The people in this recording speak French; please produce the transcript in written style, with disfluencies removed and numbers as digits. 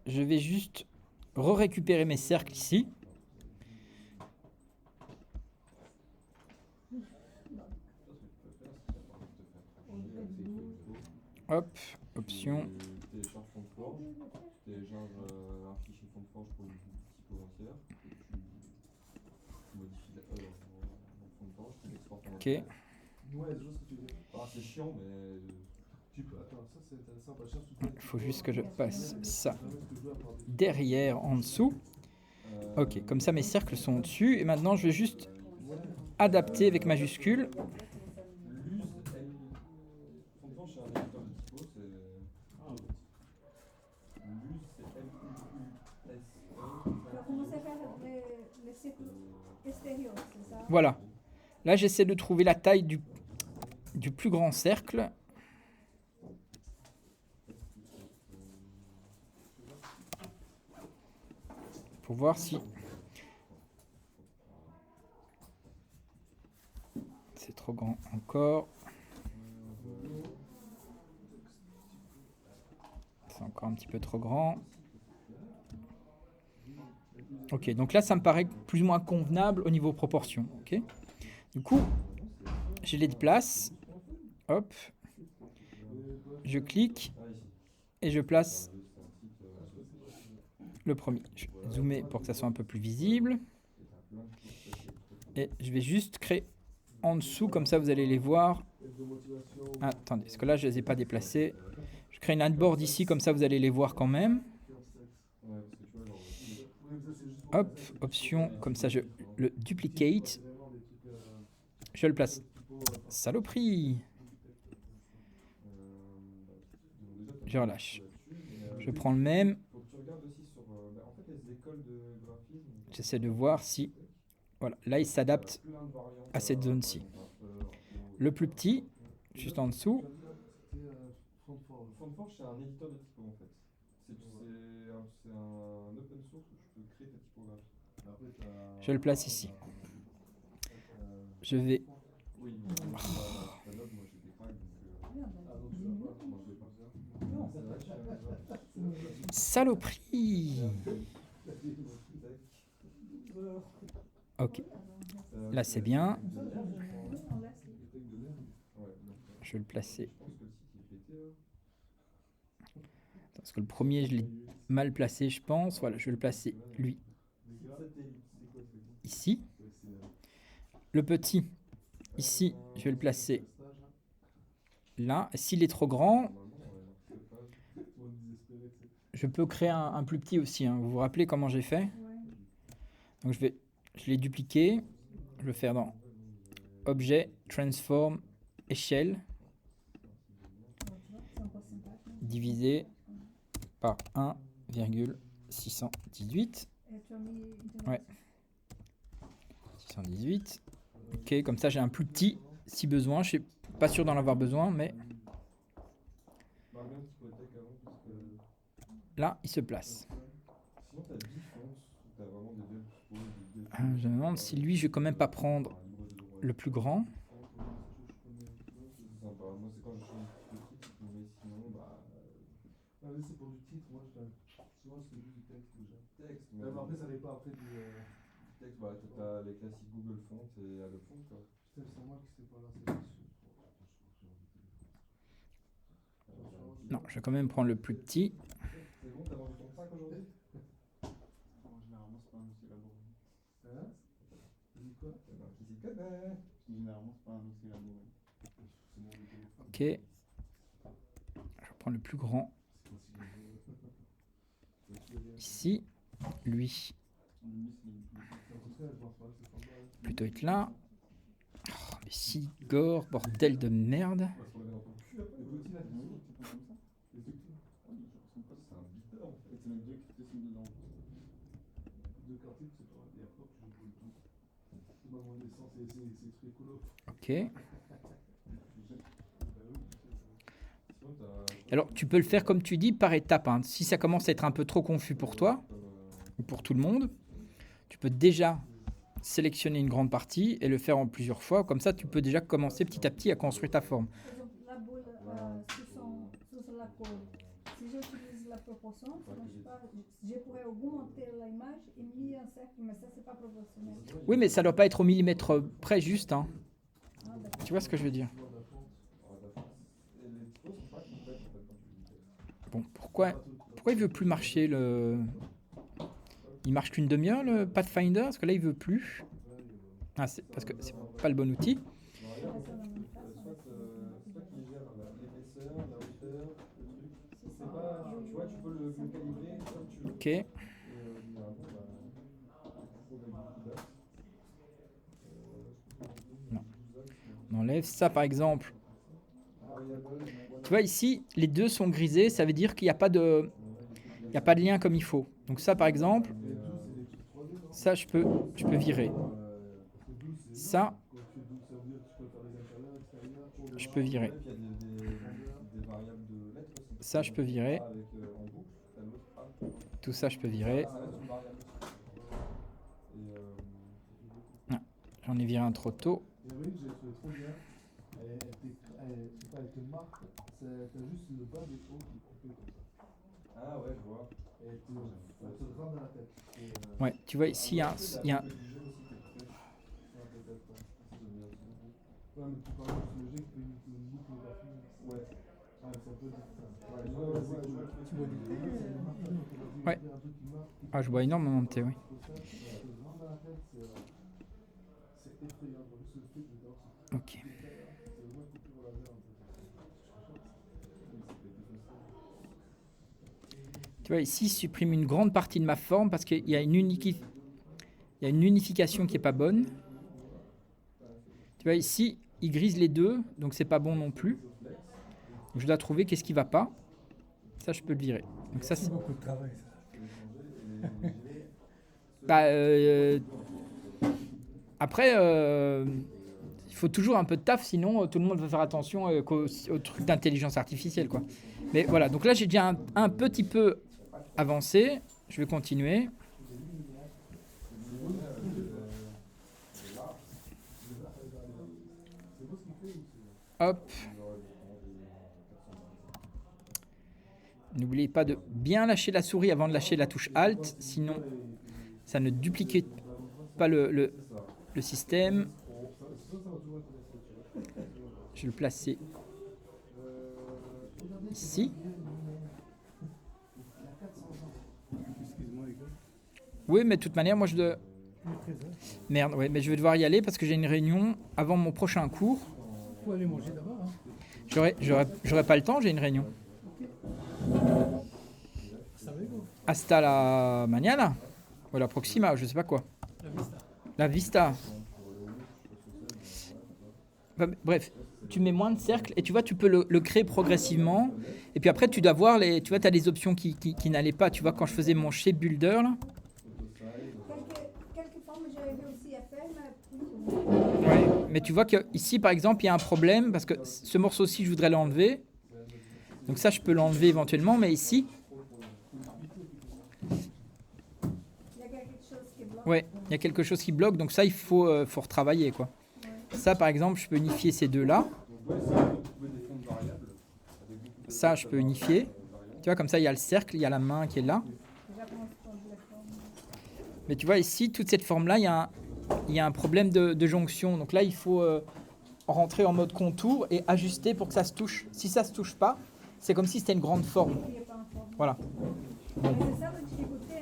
Je vais juste récupérer mes cercles ici. Hop, option. Télécharge fond de forge, tu télécharges un fichier fond de forge pour une typo entière, et tu modifies le fond de forge, tu l'exportes en Ok. entière. Ouais, je vois ce que tu veux dire. Ah, c'est chiant, mais tu peux. Attends, ça c'est intéressant. Bah, cherche tout Il faut juste que je passe ça derrière, en dessous. Ok, comme ça mes cercles sont au-dessus. Et maintenant, je vais juste adapter avec majuscule. L'use, fond de forge, c'est un éditeur de typo, c'est. L'use, c'est L-U-U-S-E. Para commencer à faire les cycles extérieurs, c'est ça? Voilà. Là, j'essaie de trouver la taille du plus grand cercle. Pour voir si c'est trop grand encore. C'est encore un petit peu trop grand. Ok, donc là, ça me paraît plus ou moins convenable au niveau proportion. Ok. Du coup, je les déplace. Hop. Je clique et je place le premier. Je vais zoomer pour que ça soit un peu plus visible. Et je vais juste créer en dessous, comme ça vous allez les voir. Ah, attendez, parce que là je ne les ai pas déplacés. Je crée une adboard ici, comme ça vous allez les voir quand même. Hop, option, comme ça je le duplicate. Je le place. Saloperie. Je relâche. Je prends le même. J'essaie de voir si... Voilà, là il s'adapte à cette zone-ci. Le plus petit, juste en dessous. FontForge, c'est un éditeur de typo en fait. C'est un open source où tu peux créer ta typographie. Je le place ici. Je vais... Saloperie. Ok. Là c'est bien. Je vais le placer. Parce que le premier, je l'ai mal placé, je pense. Voilà, je vais le placer, lui, ici. Le petit, ici, je vais le placer là. S'il est trop grand, je peux créer un plus petit aussi. Hein. Vous vous rappelez comment j'ai fait? Donc je l'ai dupliqué. Je vais le faire dans Objet, Transform, Échelle. Divisé par 1,618. Ouais. 618. Ok, comme ça j'ai un plus petit si besoin. Je suis pas sûr d'en avoir besoin, mais là il se place. Je me demande si lui je vais quand même pas prendre le plus grand. C'est pour du titre, moi souvent c'est juste du texte déjà. Texte, mais après ça dépend après du texte, bah t'as les classiques Google Font et Adobe Font quoi. Putain, c'est moi qui sais pas lancer là-dessus. Non, je vais quand même prendre le plus petit. C'est bon, t'as mangé ton pack aujourd'hui? Généralement c'est pas un outil élaboré. Hein? Tu dis quoi? Qui s'y connaît. Généralement c'est pas un outil élaboré. Ok. Je vais prendre le plus grand. Ici, lui. Plutôt être là. Oh, mais si gore, bordel de merde. Ok. Alors, tu peux le faire comme tu dis, par étapes. Hein. Si ça commence à être un peu trop confus pour toi, ou pour tout le monde, tu peux déjà sélectionner une grande partie et le faire en plusieurs fois. Comme ça, tu peux déjà commencer petit à petit à construire ta forme. Por exemplo, la boule, sur la colle, si j'utilise la proportion, je pourrais augmenter l'image et mettre un cercle, mais ça, c'est pas proportionnel. Oui, mais ça doit pas être au millimètre près juste. Hein. Ah, d'accord. Tu vois ce que je veux dire? Et les typos sont pas complètes en fait quand tu lis le texte. Bon, pourquoi il veut plus marcher le... Il marche qu'une demi-heure le Pathfinder, parce que là il veut plus. Ah, c'est parce que c'est pas le bon outil. Non, regarde, c'est toi qui gère l'épaisseur, la hauteur, le truc. C'est pas, tu vois, tu peux le calibrer comme tu veux. Ok. Et généralement, il faut mettre beaucoup d'axes. Non. On enlève ça par exemple. Tu vois ici, les deux sont grisés, ça veut dire qu'il n'y a pas de, il y a pas de lien comme il faut. Donc ça par exemple, ça je peux virer. Ça, je peux virer. Il y a des variables de lettres aussi. Ça je peux virer. Avec en boucle, t'as l'autre A. Tout ça je peux virer. Ça reste une variable aussi. Et J'en ai viré un trop tôt. Et oui, j'ai trouvé trop bien. Elle te marque, t'as juste le bas des hauts qui est coupé comme ça. ah ouais, je vois. Et elle te rentre dans la tête. Et, Ouais, tu vois ici, il y a un... Ouais, mais tu parles de ce jeu qui fait une boucle graphique. Ouais. Ah, c'est un peu différent. Ouais, tu vois des Ouais. Ah, je vois énormément de thé, oui. Ok. Tu vois, ici, il supprime une grande partie de ma forme parce qu'il y a une unification qui n'est pas bonne. Tu vois, ici, il grise les deux, donc c'est pas bon non plus. Donc, je dois trouver qu'est-ce qui va pas. Ça, je peux le virer. Donc ça, c'est beaucoup de travail, ça. bah, après, il faut toujours un peu de taf, sinon tout le monde va faire attention aux trucs d'intelligence artificielle, quoi. Mais voilà, donc là j'ai déjà un petit peu avancé. Je vais continuer. Hop. N'oubliez pas de bien lâcher la souris avant de lâcher la touche Alt, sinon ça ne duplique pas le système. Je vais le placer ici. Oui, mais de toute manière, moi je dois... Merde, ouais, mais je vais devoir y aller parce que j'ai une réunion avant mon prochain cours. Faut aller manger d'abord, hein. J'aurai pas le temps, j'ai une réunion. Ça va, quoi. Hasta la mañana. Ou la proxima, je sais pas quoi. La vista. Bah, bref, tu mets moins de cercles et tu vois, tu peux le créer progressivement. Et puis après, tu dois voir les. Tu vois, tu as des options qui n'allaient pas. Tu vois, quand je faisais mon shape builder, là. Quelques formes, j'arrivais aussi à faire, mais Ouais, mais tu vois que ici, par exemple, il y a un problème parce que ce morceau-ci, je voudrais l'enlever. Donc ça, je peux l'enlever éventuellement, mais ici, il y a quelque chose qui bloque. ouais, il y a quelque chose qui bloque. Donc ça, il faut retravailler, quoi. Ça, par exemple, je peux unifier ces deux-là. Ça, je peux unifier. Tu vois, comme ça, il y a le cercle, il y a la main qui est là. J'apprends sur les formes. Mais tu vois, ici, toute cette forme-là, il y a un problème de jonction. Donc là, il faut rentrer en mode contour et ajuster pour que ça se touche. Si ça se touche pas, c'est comme si c'était une grande forme. Il n'y a pas un forme. Voilà. Mais c'est ça la difficulté.